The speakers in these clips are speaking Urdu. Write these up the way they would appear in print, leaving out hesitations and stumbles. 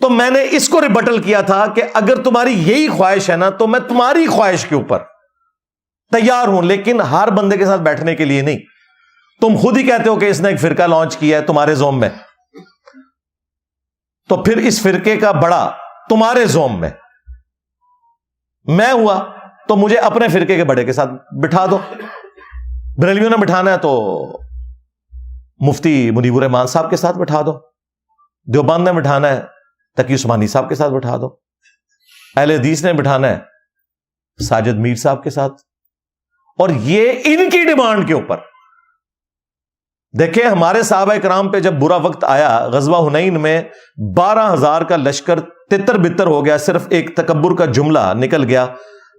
تو میں نے اس کو ریبٹل کیا تھا کہ اگر تمہاری یہی خواہش ہے نا تو میں تمہاری خواہش کے اوپر تیار ہوں، لیکن ہر بندے کے ساتھ بیٹھنے کے لیے نہیں۔ تم خود ہی کہتے ہو کہ اس نے ایک فرقہ لانچ کیا ہے تمہارے زوم میں، تو پھر اس فرقے کا بڑا تمہارے زوم میں ہوا تو مجھے اپنے فرقے کے بڑے کے ساتھ بٹھا دو۔ بریلویوں نے بٹھانا ہے تو مفتی منیب الرحمان صاحب کے ساتھ بٹھا دو، دیوبند نے بٹھانا ہے تقی عثمانی صاحب کے ساتھ بٹھا دو، اہل حدیث نے بٹھانا ہے ساجد میر صاحب کے ساتھ۔ اور یہ ان کی ڈیمانڈ کے اوپر دیکھیں، ہمارے صحابہ کرام پہ جب برا وقت آیا، غزوہ حنین میں 12,000 کا لشکر تتر بتر ہو گیا، صرف ایک تکبر کا جملہ نکل گیا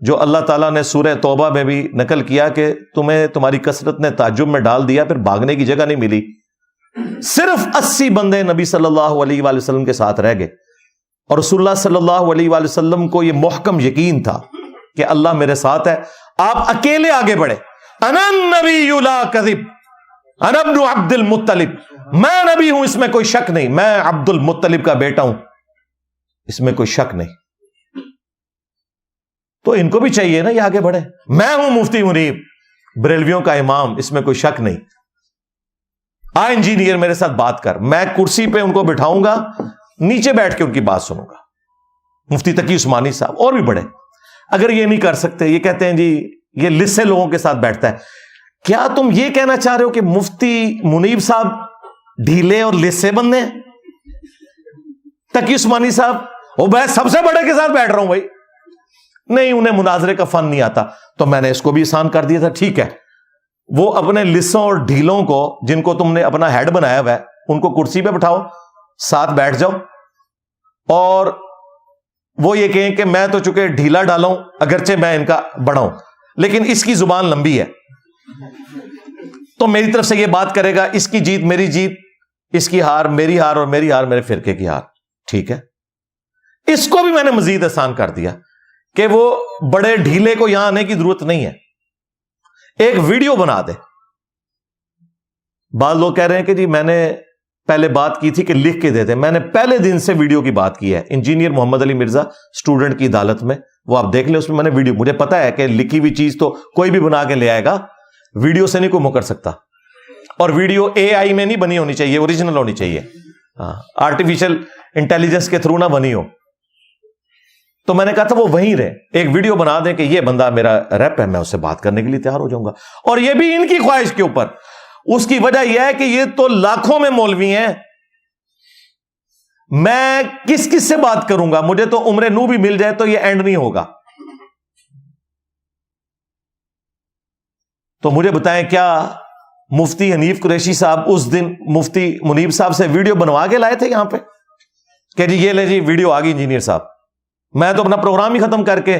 جو اللہ تعالیٰ نے سورہ توبہ میں بھی نقل کیا کہ تمہیں تمہاری کثرت نے تعجب میں ڈال دیا، پھر بھاگنے کی جگہ نہیں ملی۔ صرف 80 بندے نبی صلی اللہ علیہ وآلہ وسلم کے ساتھ رہ گئے، اور رسول اللہ صلی اللہ علیہ وآلہ وسلم کو یہ محکم یقین تھا کہ اللہ میرے ساتھ ہے، آپ اکیلے آگے بڑھے۔ انا النبی لا کذب انا ابن عبد المطلب، میں نبی ہوں اس میں کوئی شک نہیں، میں عبد المطلب کا بیٹا ہوں اس میں کوئی شک نہیں۔ تو ان کو بھی چاہیے نا یہ آگے بڑھے۔ میں ہوں مفتی منیب بریلویوں کا امام، اس میں کوئی شک نہیں، آ انجینئر میرے ساتھ بات کر، میں کرسی پہ ان کو بٹھاؤں گا، نیچے بیٹھ کے ان کی بات سنوں گا۔ مفتی تقی عثمانی صاحب اور بھی بڑے، اگر یہ نہیں کر سکتے، یہ کہتے ہیں جی یہ لسے لوگوں کے ساتھ بیٹھتا ہے، کیا تم یہ کہنا چاہ رہے ہو کہ مفتی منیب صاحب ڈھیلے اور لسے بندے ہیں؟ تقی عثمانی صاحب وہ میں سب سے بڑے کے ساتھ بیٹھ رہا ہوں بھائی، نہیں انہیں مناظرے کا فن نہیں آتا، تو میں نے اس کو بھی آسان کر دیا تھا، ٹھیک ہے وہ اپنے لسوں اور ڈھیلوں کو جن کو تم نے اپنا ہیڈ بنایا ہوا ہے ان کو کرسی پہ بٹھاؤ، ساتھ بیٹھ جاؤ، اور وہ یہ کہیں کہ میں تو چونکہ ڈھیلا ڈالا ہوں اگرچہ میں ان کا بڑا ہوں، لیکن اس کی زبان لمبی ہے تو میری طرف سے یہ بات کرے گا، اس کی جیت میری جیت، اس کی ہار میری ہار، اور میری ہار میرے فرقے کی ہار، ٹھیک ہے۔ اس کو بھی میں نے مزید آسان کر دیا کہ وہ بڑے ڈھیلے کو یہاں آنے کی ضرورت نہیں ہے، ایک ویڈیو بنا دے۔ بعض لوگ کہہ رہے ہیں کہ جی میں نے پہلے بات کی تھی کہ لکھ کے دے دیں، میں نے پہلے دن سے ویڈیو کی بات کی ہے، انجینئر محمد علی مرزا اسٹوڈنٹ کی عدالت میں، وہ آپ دیکھ لیں، اس میں میں نے ویڈیو، مجھے پتا ہے کہ لکھی ہوئی چیز تو کوئی بھی بنا کے لے آئے گا، ویڈیو سے نہیں کوئی مکر سکتا، اور ویڈیو اے آئی میں نہیں بنی ہونی چاہیے، اوریجنل ہونی چاہیے، آرٹیفیشل انٹیلیجنس کے تھرو نہ بنی ہو۔ تو میں نے کہا تھا وہ وہیں رہے، ایک ویڈیو بنا دیں کہ یہ بندہ میرا ریپ ہے، میں اس سے بات کرنے کے لیے تیار ہو جاؤں گا، اور یہ بھی ان کی خواہش کے اوپر۔ اس کی وجہ یہ ہے کہ یہ تو لاکھوں میں مولوی ہیں، میں کس کس سے بات کروں گا، مجھے تو عمر نو بھی مل جائے تو یہ اینڈ نہیں ہوگا۔ تو مجھے بتائیں کیا مفتی حنیف قریشی صاحب اس دن مفتی منیب صاحب سے ویڈیو بنوا کے لائے تھے یہاں پہ کہ جی یہ لے جی ویڈیو آ گئی انجینئر صاحب؟ میں تو اپنا پروگرام ہی ختم کر کے،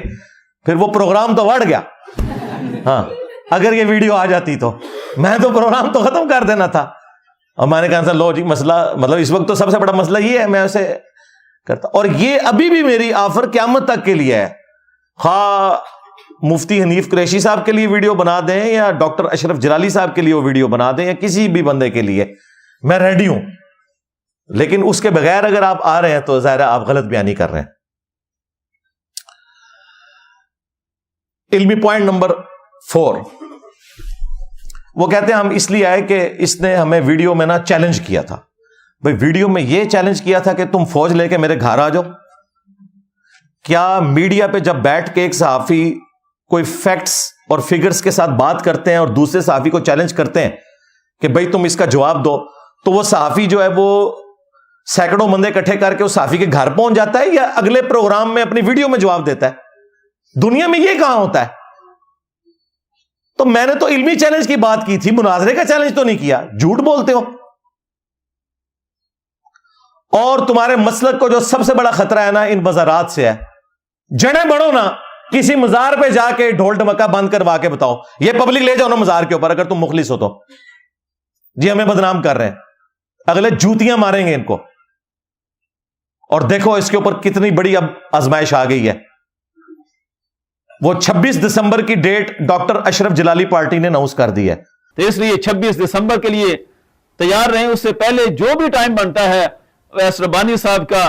پھر وہ پروگرام تو بڑھ گیا، ہاں اگر یہ ویڈیو آ جاتی تو میں تو پروگرام تو ختم کر دینا تھا۔ اور میں نے کہا لو جی مسئلہ، مطلب اس وقت تو سب سے بڑا مسئلہ یہ ہے، میں اسے کرتا، اور یہ ابھی بھی میری آفر قیامت تک کے لیے ہے، خواہ مفتی حنیف قریشی صاحب کے لیے ویڈیو بنا دیں یا ڈاکٹر اشرف جلالی صاحب کے لیے وہ ویڈیو بنا دیں یا کسی بھی بندے کے لیے، میں ریڈی ہوں، لیکن اس کے بغیر اگر آپ آ رہے ہیں تو ظاہر ہے آپ غلط بیانی کر رہے ہیں۔ علمی پوائنٹ نمبر 4، وہ کہتے ہیں ہم اس لیے آئے کہ اس نے ہمیں ویڈیو میں نا چیلنج کیا تھا۔ بھائی ویڈیو میں یہ چیلنج کیا تھا کہ تم فوج لے کے میرے گھر آ جاؤ۔ کیا میڈیا پہ جب بیٹھ کے ایک صحافی کوئی فیکٹس اور فگرز کے ساتھ بات کرتے ہیں اور دوسرے صحافی کو چیلنج کرتے ہیں کہ بھائی تم اس کا جواب دو، تو وہ صحافی جو ہے وہ سینکڑوں بندے اکٹھے کر کے اس صحافی کے گھر پہنچ جاتا ہے یا اگلے پروگرام میں اپنی ویڈیو میں جواب دیتا ہے؟ دنیا میں یہ کہاں ہوتا ہے؟ تو میں نے تو علمی چیلنج کی بات کی تھی، مناظرے کا چیلنج تو نہیں کیا، جھوٹ بولتے ہو۔ اور تمہارے مسلک کو جو سب سے بڑا خطرہ ہے نا ان مزارات سے ہے، جڑیں بڑھو نا، کسی مزار پہ جا کے ڈھول ڈمکا بند کروا کے بتاؤ، یہ پبلک لے جاؤ نا مزار کے اوپر اگر تم مخلص ہو تو، جی ہمیں بدنام کر رہے ہیں، اگلے جوتیاں ماریں گے ان کو۔ اور دیکھو اس کے اوپر کتنی بڑی اب آزمائش آ گئی ہے، وہ 26 دسمبر کی ڈیٹ ڈاکٹر اشرف جلالی پارٹی نے اناؤنس کر دی ہے، تو اس لیے 26 دسمبر کے لیے تیار رہیں۔ اس سے پہلے جو بھی ٹائم بنتا ہے ویس ربانی صاحب کا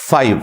5,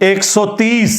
130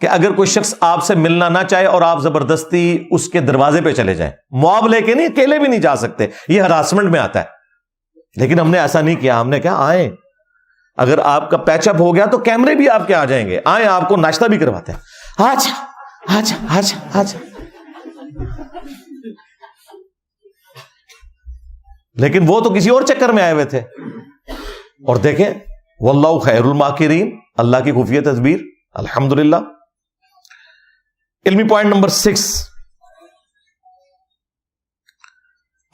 کہ اگر کوئی شخص آپ سے ملنا نہ چاہے اور آپ زبردستی اس کے دروازے پہ چلے جائیں، مواب لے کے نہیں، اکیلے بھی نہیں جا سکتے، یہ ہراسمنٹ میں آتا ہے، لیکن ہم نے ایسا نہیں کیا، ہم نے کہا آئیں، اگر آپ کا پیچ اپ ہو گیا تو کیمرے بھی آپ کے آ جائیں گے، آئیں آپ کو ناشتہ بھی کرواتے ہیں، آجا آجا آجا آجا۔ لیکن وہ تو کسی اور چکر میں آئے ہوئے تھے، اور دیکھیں واللہ خیر الماکرین، اللہ کی خفیہ تدبیر، الحمدللہ۔ علمی پوائنٹ نمبر 6،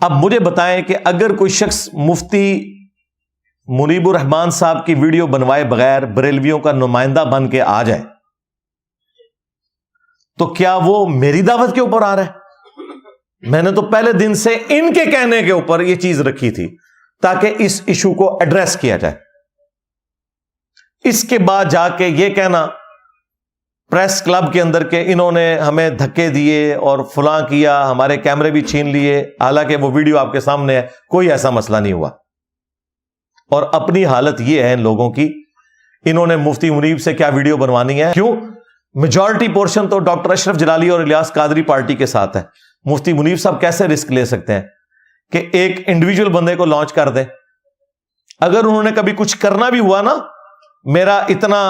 اب مجھے بتائیں کہ اگر کوئی شخص مفتی منیب الرحمان صاحب کی ویڈیو بنوائے بغیر بریلویوں کا نمائندہ بن کے آ جائے تو کیا وہ میری دعوت کے اوپر آ رہا ہے؟ میں نے تو پہلے دن سے ان کے کہنے کے اوپر یہ چیز رکھی تھی تاکہ اس ایشو کو ایڈریس کیا جائے۔ اس کے بعد جا کے یہ کہنا پریس کلب کے اندر کہ انہوں نے ہمیں دھکے دیے اور فلاں کیا، ہمارے کیمرے بھی چھین لیے، حالانکہ وہ ویڈیو آپ کے سامنے ہے، کوئی ایسا مسئلہ نہیں ہوا۔ اور اپنی حالت یہ ہے ان لوگوں کی، انہوں نے مفتی منیب سے کیا ویڈیو بنوانی ہے؟ کیوں؟ میجورٹی پورشن تو ڈاکٹر اشرف جلالی اور الیاس قادری پارٹی کے ساتھ ہے۔ مفتی منیب صاحب کیسے رسک لے سکتے ہیں کہ ایک انڈیویجول بندے کو لانچ کر دیں؟ اگر انہوں نے کبھی کچھ کرنا بھی ہوا نا میرا اتنا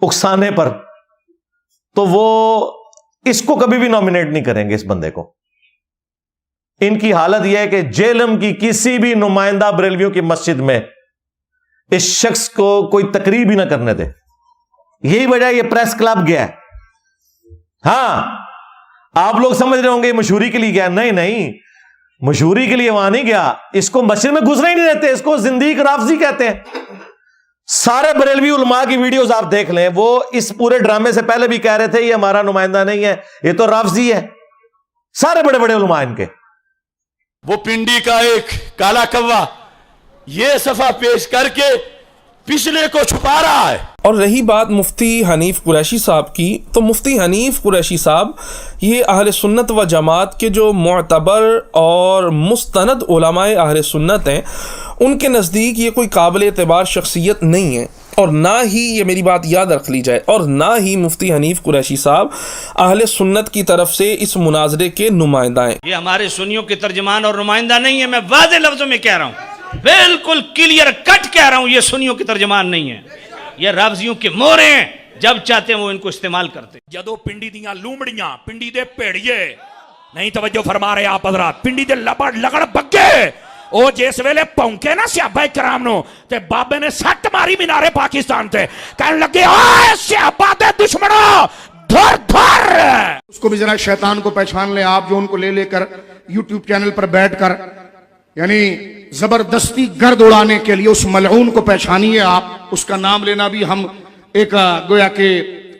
اکسانے پر، تو وہ اس کو کبھی بھی نامینیٹ نہیں کریں گے، اس بندے کو۔ ان کی حالت یہ ہے کہ جیلم کی کسی بھی نمائندہ بریلویوں کی مسجد میں اس شخص کو کوئی تقریر بھی نہ کرنے دے۔ یہی وجہ یہ پریس کلب گیا ہے۔ ہاں آپ لوگ سمجھ رہے ہوں گے مشہوری کے لیے گیا، نہیں نہیں، مشہوری کے لیے وہاں نہیں گیا، اس کو مسجد میں گھسنے ہی نہیں دیتے، اس کو زندیق رافضی کہتے ہیں۔ سارے بریلوی علماء کی ویڈیوز آپ دیکھ لیں، وہ اس پورے ڈرامے سے پہلے بھی کہہ رہے تھے یہ ہمارا نمائندہ نہیں ہے، یہ تو رافضی ہے، سارے بڑے بڑے علماء ان کے۔ وہ پنڈی کا ایک کالا کوا یہ صفحہ پیش کر کے پچھلے کو چھپا رہا ہے۔ اور رہی بات مفتی حنیف قریشی صاحب کی، تو مفتی حنیف قریشی صاحب یہ اہل سنت و جماعت کے جو معتبر اور مستند علماء اہل سنت ہیں، ان کے نزدیک یہ کوئی قابل اعتبار شخصیت نہیں ہے، اور نہ ہی، یہ میری بات یاد رکھ لی جائے، اور نہ ہی مفتی حنیف قریشی صاحب اہل سنت کی طرف سے اس مناظرے کے نمائندہ ہیں۔ یہ ہمارے سنیوں کے ترجمان اور نمائندہ نہیں ہے، میں واضح لفظوں میں کہہ رہا ہوں، بالکل کلیئر کٹ کہہ رہا ہوں، یہ سنیوں کے ترجمان نہیں ہے، یہ رافضیوں کے مورے ہیں، جب چاہتے ہیں وہ ان کو استعمال کرتے۔ جدو پنڈی دیاں لومڑیاں، پنڈی دے پیڑیے نہیں توجہ فرما رہے آپ حضرات، پنڈی دے لبڑ لگڑ بگے او جس ویلے پونکے نا صحابہ کرام نو تے بابے نے سٹ ماری مینارے پاکستان تے، کہنے لگے آئے صحابہ دے دشمنوں دھر دھر۔ اس کو بھی ذرا شیطان کو پہچان لیں آپ، جو ان کو لے لے کر یوٹیوب چینل پر بیٹھ کر یعنی زبردستی گرد اڑانے کے لیے اس ملعون کو پہچانیے آپ۔ اس کا نام لینا بھی ہم ایک گویا کہ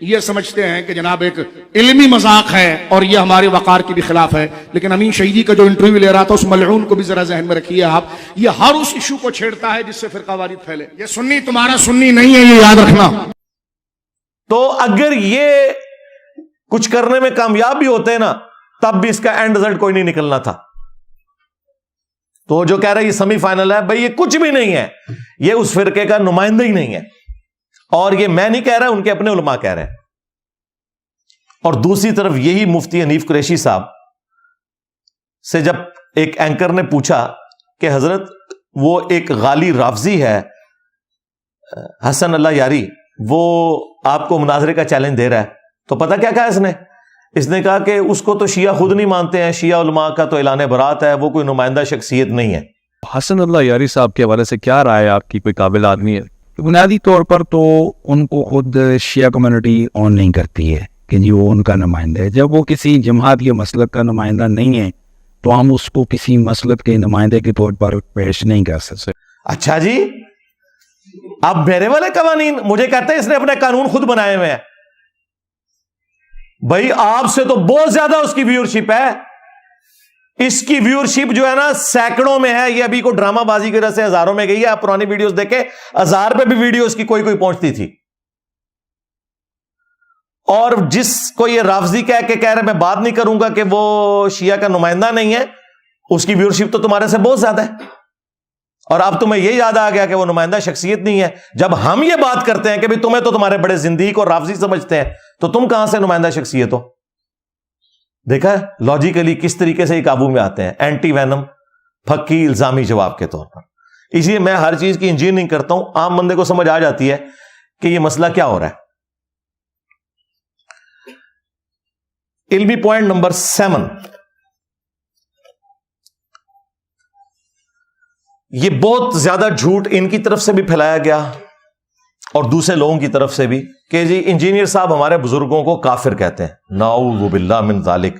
یہ سمجھتے ہیں کہ جناب ایک علمی مذاق ہے اور یہ ہمارے وقار کی بھی خلاف ہے، لیکن امین شہیدی کا جو انٹرویو لے رہا تھا اس ملعون کو بھی ذرا ذہن میں رکھیے آپ، یہ ہر اس ایشو کو چھیڑتا ہے جس سے فرقہ واریت پھیلے۔ یہ سنی تمہارا سنی نہیں ہے، یہ یاد رکھنا۔ تو اگر یہ کچھ کرنے میں کامیاب بھی ہوتے ہیں نا، تب بھی اس کا اینڈ رزلٹ کوئی نہیں نکلنا تھا۔ تو جو کہہ رہا ہے یہ سیمی فائنل ہے، بھائی یہ کچھ بھی نہیں ہے، یہ اس فرقے کا نمائندہ ہی نہیں ہے، اور یہ میں نہیں کہہ رہا، ان کے اپنے علماء کہہ رہے ہیں۔ اور دوسری طرف یہی مفتی حنیف قریشی صاحب سے جب ایک اینکر نے پوچھا کہ حضرت وہ ایک غالی رافضی ہے حسن اللہ یاری، وہ آپ کو مناظرے کا چیلنج دے رہا ہے، تو پتہ کیا کہا اس نے کہا کہ اس کو تو شیعہ خود نہیں مانتے ہیں، شیعہ علماء کا تو اعلان برات ہے، وہ کوئی نمائندہ شخصیت نہیں ہے۔ حسن اللہ یاری صاحب کے حوالے سے کیا رائے ہے آپ کی؟ کوئی قابل آدمی ہے؟ بنیادی طور پر تو ان کو خود شیعہ کمیونٹی آن نہیں کرتی ہے کہ جی وہ ان کا نمائندہ ہے۔ جب وہ کسی جماعت یا مسلک کا نمائندہ نہیں ہے تو ہم اس کو کسی مسلک کے نمائندے کے طور پر پیش نہیں کر سکتے۔ اچھا جی، اب میرے والے قوانین مجھے کہتے ہیں اس نے اپنے قانون خود بنائے ہوئے ہیں۔ بھائی آپ سے تو بہت زیادہ اس کی ویورشپ ہے، اس کی ویورشپ جو ہے نا سینکڑوں میں ہے، یہ ابھی کو ڈرامہ بازی کی وجہ سے ہزاروں میں گئی ہے۔ آپ پرانی ویڈیوز دیکھیں، 1000 پہ بھی ویڈیو اس کی کوئی پہنچتی تھی۔ اور جس کو یہ رافضی کہہ رہے میں بات نہیں کروں گا کہ وہ شیعہ کا نمائندہ نہیں ہے، اس کی ویورشپ تو تمہارے سے بہت زیادہ ہے۔ اور اب تمہیں یہ یاد آ گیا کہ وہ نمائندہ شخصیت نہیں ہے. جب ہم یہ بات کرتے ہیں کہ بھی تمہیں تو تمہارے بڑے زندیق اور رافضی سمجھتے ہیں, تو تم کہاں سے نمائندہ شخصیت ہو؟ دیکھا لاجیکلی کس طریقے سے یہ قابو میں آتے ہیں, اینٹی وینم پھکی الزامی جواب کے طور پر. اس لیے میں ہر چیز کی انجینئرنگ کرتا ہوں, عام بندے کو سمجھ آ جاتی ہے کہ یہ مسئلہ کیا ہو رہا ہے. علمی پوائنٹ نمبر 7, یہ بہت زیادہ جھوٹ ان کی طرف سے بھی پھیلایا گیا اور دوسرے لوگوں کی طرف سے بھی کہ جی انجینئر صاحب ہمارے بزرگوں کو کافر کہتے ہیں. نعوذ باللہ من ذالک.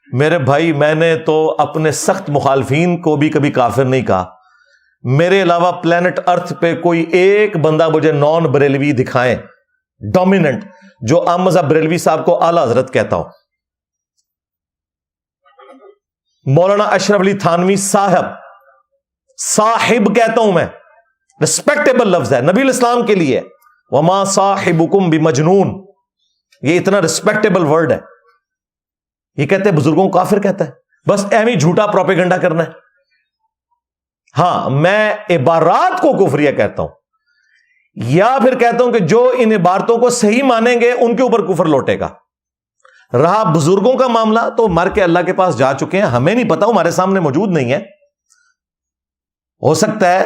میرے بھائی, میں نے تو اپنے سخت مخالفین کو بھی کبھی کافر نہیں کہا. میرے علاوہ پلانٹ ارتھ پہ کوئی ایک بندہ مجھے نان بریلوی دکھائیں ڈومیننٹ جو احمد بریلوی صاحب کو اعلی حضرت کہتا ہوں. مولانا اشرف علی تھانوی صاحب کہتا ہوں میں, ریسپیکٹیبل لفظ ہے نبی الاسلام کے لیے. وما صاحبکم بمجنون, یہ اتنا ریسپیکٹیبل ورڈ ہے. یہ کہتے ہیں بزرگوں کو کافر کہتا ہے, بس ایویں جھوٹا پروپیگنڈا کرنا ہے. ہاں, میں عبارات کو کفریہ کہتا ہوں, یا پھر کہتا ہوں کہ جو ان عبارتوں کو صحیح مانیں گے ان کے اوپر کفر لوٹے گا. رہا بزرگوں کا معاملہ, تو مر کے اللہ کے پاس جا چکے ہیں, ہمیں نہیں پتا, ہمارے سامنے موجود نہیں ہے. ہو سکتا ہے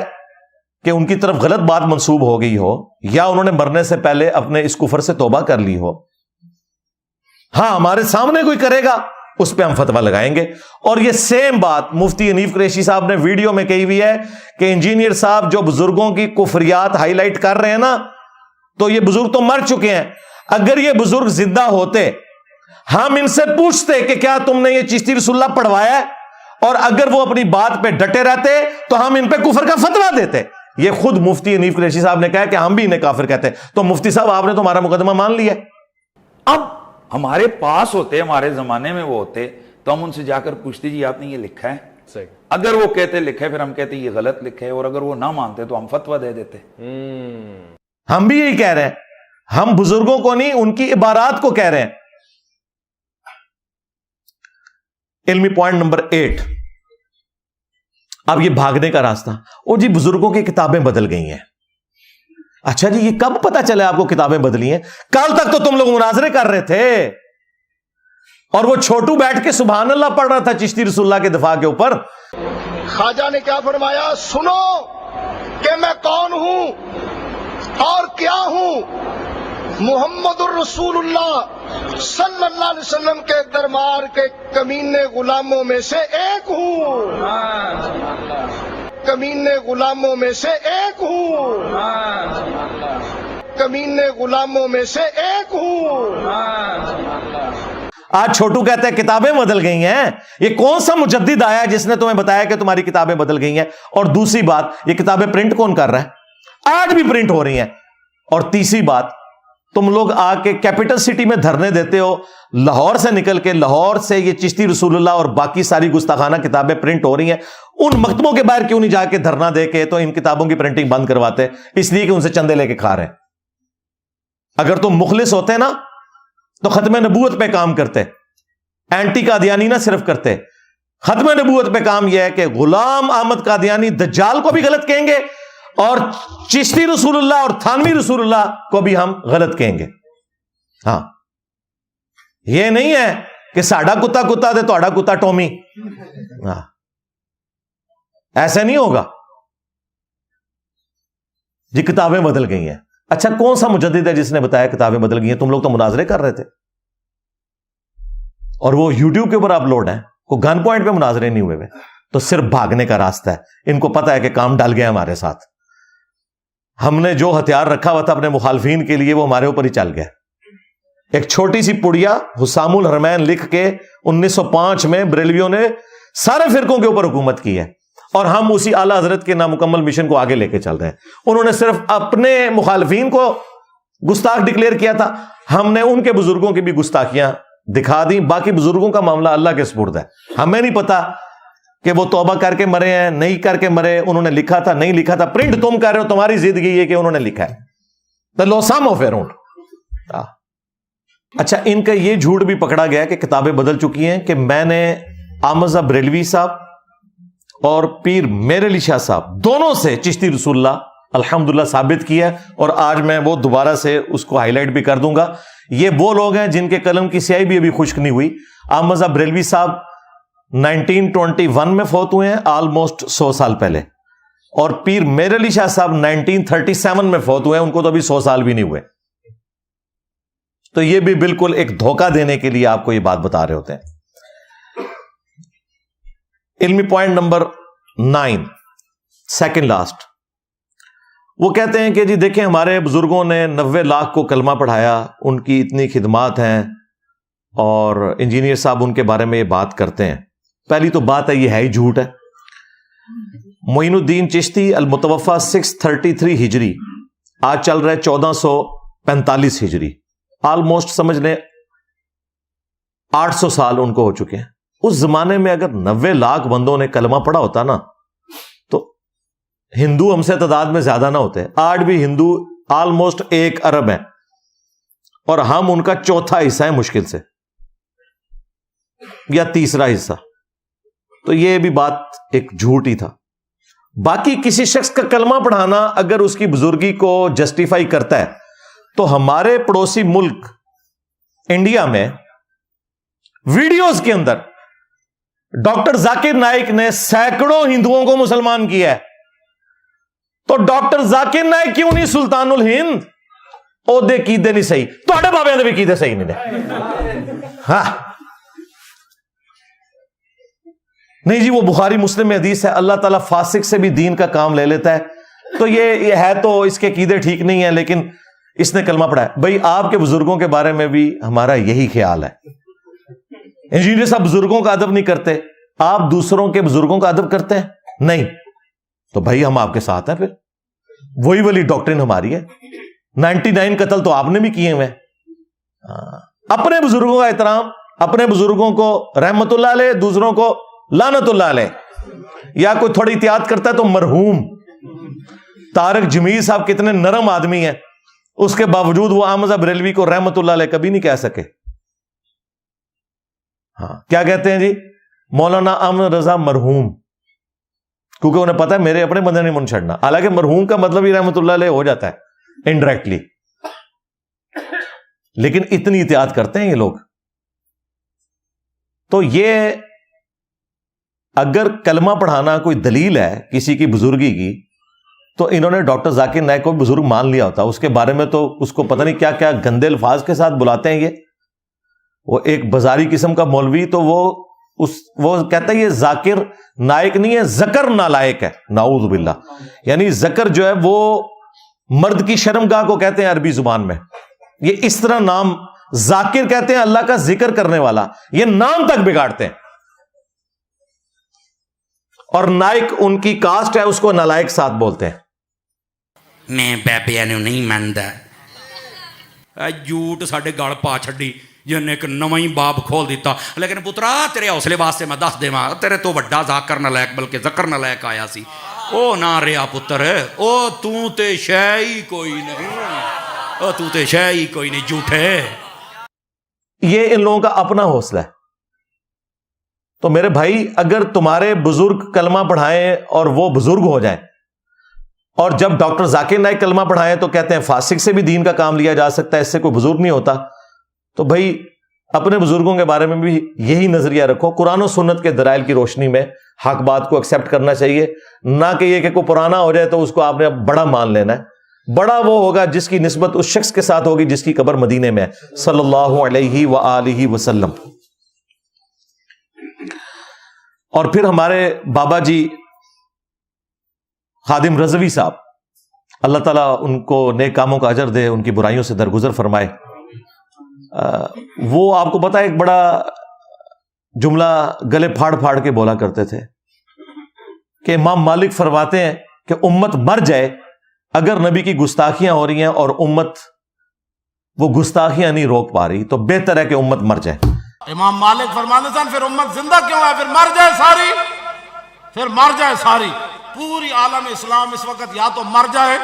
کہ ان کی طرف غلط بات منسوب ہو گئی ہو, یا انہوں نے مرنے سے پہلے اپنے اس کفر سے توبہ کر لی ہو. ہاں, ہمارے سامنے کوئی کرے گا اس پہ ہم فتویٰ لگائیں گے. اور یہ سیم بات مفتی حنیف قریشی صاحب نے ویڈیو میں کہی ہوئی ہے کہ انجینئر صاحب جو بزرگوں کی کفریات ہائی لائٹ کر رہے ہیں نا, تو یہ بزرگ تو مر چکے ہیں. اگر یہ بزرگ زندہ ہوتے, ہم ان سے پوچھتے کہ کیا تم نے یہ چشتی رسول اللہ پڑھوایا ہے, اور اگر وہ اپنی بات پہ ڈٹے رہتے تو ہم ان پہ کفر کا فتویٰ دیتے. یہ خود مفتی حنیف قریشی صاحب نے کہا کہ ہم بھی انہیں کافر کہتے ہیں. تو مفتی صاحب, آپ نے تو ہمارا مقدمہ مان لیا. اب ہمارے پاس ہوتے, ہمارے زمانے میں وہ ہوتے, تو ہم ان سے جا کر پوچھتے جی آپ نے یہ لکھا ہے صحیح. اگر وہ کہتے لکھا ہے, پھر ہم کہتے یہ غلط لکھا ہے, اور اگر وہ نہ مانتے تو ہم فتویٰ دے دیتے. ہم بھی یہی کہہ رہے ہیں, ہم بزرگوں کو نہیں ان کی عبارات کو کہہ رہے ہیں. علمی پوائنٹ نمبر 8, اب یہ بھاگنے کا راستہ. اور جی بزرگوں کی کتابیں بدل گئی ہیں. اچھا جی, یہ کب پتا چلے آپ کو کتابیں بدلی ہیں؟ کل تک تو تم لوگ مناظرے کر رہے تھے, اور وہ چھوٹو بیٹھ کے سبحان اللہ پڑھ رہا تھا چشتی رسول اللہ کے دفاع کے اوپر. خواجہ نے کیا فرمایا, سنو کہ میں کون ہوں اور کیا ہوں. محمد الرسول اللہ صلی اللہ علیہ وسلم کے دربار کے کمینے غلاموں میں سے ایک ہوں. کمینے غلاموں میں سے ایک ہوں. کمینے غلاموں میں سے ایک ہوں. آج چھوٹو کہتے ہیں کتابیں بدل گئی ہیں. یہ کون سا مجدد آیا ہے جس نے تمہیں بتایا کہ تمہاری کتابیں بدل گئی ہیں؟ اور دوسری بات, یہ کتابیں پرنٹ کون کر رہا ہے؟ آج بھی پرنٹ ہو رہی ہیں. اور تیسری بات, تم لوگ آ کے کیپٹل سٹی میں دھرنے دیتے ہو, لاہور سے نکل کے, لاہور سے یہ چشتی رسول اللہ اور باقی ساری گستاخانہ کتابیں پرنٹ ہو رہی ہیں. ان مکتبوں کے باہر کیوں نہیں جا کے دھرنا دے کے تو ان کتابوں کی پرنٹنگ بند کرواتے؟ اس لیے کہ ان سے چندے لے کے کھا رہے ہیں. اگر تم مخلص ہوتے نا تو ختم نبوت پہ کام کرتے, اینٹی قادیانی نہ صرف کرتے. ختم نبوت پہ کام یہ ہے کہ غلام احمد قادیانی دجال کو بھی غلط کہیں گے, اور چشتی رسول اللہ اور تھانوی رسول اللہ کو بھی ہم غلط کہیں گے. ہاں, یہ نہیں ہے کہ ساڈا کتا کتا دے توڑا کتا ٹومی. ہاں, ایسے نہیں ہوگا جی. کتابیں بدل گئی ہیں. اچھا, کون سا مجدد ہے جس نے بتایا کتابیں بدل گئی ہیں؟ تم لوگ تو مناظرے کر رہے تھے, اور وہ یوٹیوب کے اوپر اپلوڈ ہیں. کو گن پوائنٹ پہ مناظرے نہیں ہوئے. تو صرف بھاگنے کا راستہ ہے. ان کو پتا ہے کہ کام ڈل گیا ہمارے ساتھ. ہم نے جو ہتھیار رکھا ہوا تھا اپنے مخالفین کے لیے وہ ہمارے اوپر ہی چل گیا. ایک چھوٹی سی پڑیا حسام الحرمین لکھ کے 1905 میں بریلویوں نے سارے فرقوں کے اوپر حکومت کی ہے, اور ہم اسی اعلیٰ حضرت کے نامکمل مشن کو آگے لے کے چل رہے ہیں. انہوں نے صرف اپنے مخالفین کو گستاخ ڈکلیئر کیا تھا, ہم نے ان کے بزرگوں کی بھی گستاخیاں دکھا دی. باقی بزرگوں کا معاملہ اللہ کے سپرد ہے. ہمیں نہیں پتا کہ وہ توبہ کر کے مرے ہیں, نہیں کر کے مرے, انہوں نے لکھا تھا, نہیں لکھا تھا. پرنٹ تم کر رہے ہو, تمہاری زندگی یہ کہ انہوں نے لکھا ہے. The Losam of Around. اچھا, ان کا یہ جھوٹ بھی پکڑا گیا کہ کتابیں بدل چکی ہیں, کہ میں نے احمد بریلوی صاحب اور پیر میر علی شاہ صاحب دونوں سے چشتی رسول اللہ الحمدللہ ثابت کیا ہے، اور آج میں وہ دوبارہ سے اس کو ہائی لائٹ بھی کر دوں گا. یہ وہ لوگ ہیں جن کے قلم کی سیاہی بھی ابھی خشک نہیں ہوئی. احمد صاحب بریلوی صاحب 1921 میں فوت ہوئے ہیں، آلموسٹ 100 سال پہلے، اور پیر میر علی شاہ صاحب 1937 میں فوت ہوئے ہیں، ان کو تو ابھی 100 سال بھی نہیں ہوئے. تو یہ بھی بالکل ایک دھوکہ دینے کے لیے آپ کو یہ بات بتا رہے ہوتے ہیں. علمی پوائنٹ نمبر 9، سیکنڈ لاسٹ، وہ کہتے ہیں کہ جی دیکھیں ہمارے بزرگوں نے 90 لاکھ کو کلمہ پڑھایا، ان کی اتنی خدمات ہیں، اور انجینئر صاحب ان کے بارے میں یہ بات کرتے ہیں. پہلی تو بات ہے یہ ہے ہی جھوٹ ہے. معین الدین چشتی المتوفا 633 ہجری، آج چل رہا ہے 1445 ہجری، آلموسٹ سمجھ لیں 800 سال ان کو ہو چکے ہیں. اس زمانے میں اگر 90 لاکھ بندوں نے کلمہ پڑھا ہوتا نا تو ہندو ہم سے تعداد میں زیادہ نہ ہوتے. آج بھی ہندو آلموسٹ 1 ارب ہیں، اور ہم ان کا چوتھا حصہ ہے مشکل سے، یا تیسرا حصہ. تو یہ بھی بات ایک جھوٹ ہی تھا. باقی کسی شخص کا کلمہ پڑھانا اگر اس کی بزرگی کو جسٹیفائی کرتا ہے تو ہمارے پڑوسی ملک انڈیا میں ویڈیوز کے اندر ڈاکٹر ذاکر نائک نے سینکڑوں ہندوؤں کو مسلمان کیا ہے. تو ڈاکٹر ذاکر نائک کیوں نہیں سلطان الہند؟ او دے کیدے نہیں صحیح، تھوڑے بابے دے بھی کیدے صحیح نہیں دے. ہاں نہیں جی، وہ بخاری مسلم میں حدیث ہے، اللہ تعالیٰ فاسق سے بھی دین کا کام لے لیتا ہے. تو یہ ہے تو اس کے عقیدے ٹھیک نہیں ہے، لیکن اس نے کلمہ پڑھا ہے. بھائی آپ کے بزرگوں کے بارے میں بھی ہمارا یہی خیال ہے. انجینئر صاحب بزرگوں کا ادب نہیں کرتے، آپ دوسروں کے بزرگوں کا ادب کرتے ہیں؟ نہیں. تو بھائی ہم آپ کے ساتھ ہیں، پھر وہی والی ڈاکٹرن ہماری ہے. 99 قتل تو آپ نے بھی کیے ہوئے. اپنے بزرگوں کا احترام، اپنے بزرگوں کو رحمت اللہ علیہ، دوسروں کو لعنت اللہ علیہ. یا کوئی تھوڑی احتیاط کرتا ہے تو مرحوم طارق جمیل صاحب کتنے نرم آدمی ہیں، اس کے باوجود وہ احمد صاحب بریلوی کو رحمت اللہ علیہ کبھی نہیں کہہ سکے. ہاں کیا کہتے ہیں جی؟ مولانا احمد رضا مرحوم، کیونکہ انہیں پتا ہے میرے اپنے بندے نہیں من چھڑنا. حالانکہ مرحوم کا مطلب ہی رحمت اللہ علیہ ہو جاتا ہے انڈائریکٹلی، لیکن اتنی احتیاط کرتے ہیں یہ لوگ. تو یہ اگر کلمہ پڑھانا کوئی دلیل ہے کسی کی بزرگی کی، تو انہوں نے ڈاکٹر ذاکر نائک کو بزرگ مان لیا ہوتا. اس کے بارے میں تو اس کو پتہ نہیں کیا کیا گندے الفاظ کے ساتھ بلاتے ہیں. یہ وہ ایک بازاری قسم کا مولوی، تو وہ کہتا ہے یہ ذاکر نائک نہیں ہے، ذکر نالائق ہے. نعوذ باللہ. یعنی ذکر جو ہے وہ مرد کی شرمگاہ کو کہتے ہیں عربی زبان میں. یہ اس طرح نام ذاکر کہتے ہیں اللہ کا ذکر کرنے والا، یہ نام تک بگاڑتے ہیں. اور نائک ان کی کاسٹ ہے، اس کو نالائق ساتھ بولتے ہیں. میں بابیاں نوں نہیں مندا. جھوٹ ساڈے گل پا چھڈی جن ایک نواں ہی باب کھول دیتا. لیکن پترا تیرے حوصلے واسطے میں دس دیواں، تیرے تو وڈا ذاکر نالائق بلکہ ذکر نالائق آیا سی. او نہ رہیا پتر، او تو تے شے ہی کوئی نہیں، او تو تے شے ہی کوئی نہیں، جھوٹے. یہ ان لوگوں کا اپنا حوصلہ ہے. تو میرے بھائی اگر تمہارے بزرگ کلمہ پڑھائیں اور وہ بزرگ ہو جائیں، اور جب ڈاکٹر ذاکر نائک کلمہ پڑھائیں تو کہتے ہیں فاسق سے بھی دین کا کام لیا جا سکتا ہے، اس سے کوئی بزرگ نہیں ہوتا. تو بھائی اپنے بزرگوں کے بارے میں بھی یہی نظریہ رکھو. قرآن و سنت کے دلائل کی روشنی میں حق بات کو ایکسپٹ کرنا چاہیے، نہ کہ یہ کہ کوئی پرانا ہو جائے تو اس کو آپ نے بڑا مان لینا ہے. بڑا وہ ہوگا جس کی نسبت اس شخص کے ساتھ ہوگی جس کی قبر مدینے میں ہے صلی اللہ علیہ وآلہ وسلم. اور پھر ہمارے بابا جی خادم رضوی صاحب، اللہ تعالیٰ ان کو نیک کاموں کا اجر دے، ان کی برائیوں سے درگزر فرمائے. وہ آپ کو پتا ہے ایک بڑا جملہ گلے پھاڑ پھاڑ کے بولا کرتے تھے کہ امام مالک فرماتے ہیں کہ امت مر جائے اگر نبی کی گستاخیاں ہو رہی ہیں اور امت وہ گستاخیاں نہیں روک پا رہی تو بہتر ہے کہ امت مر جائے. امام مالک فرماتے ہیں پھر امت زندہ کیوں ہے؟ پھر مر جائے ساری، پھر مر جائے ساری. پوری عالم اسلام اس وقت یا تو مر جائے،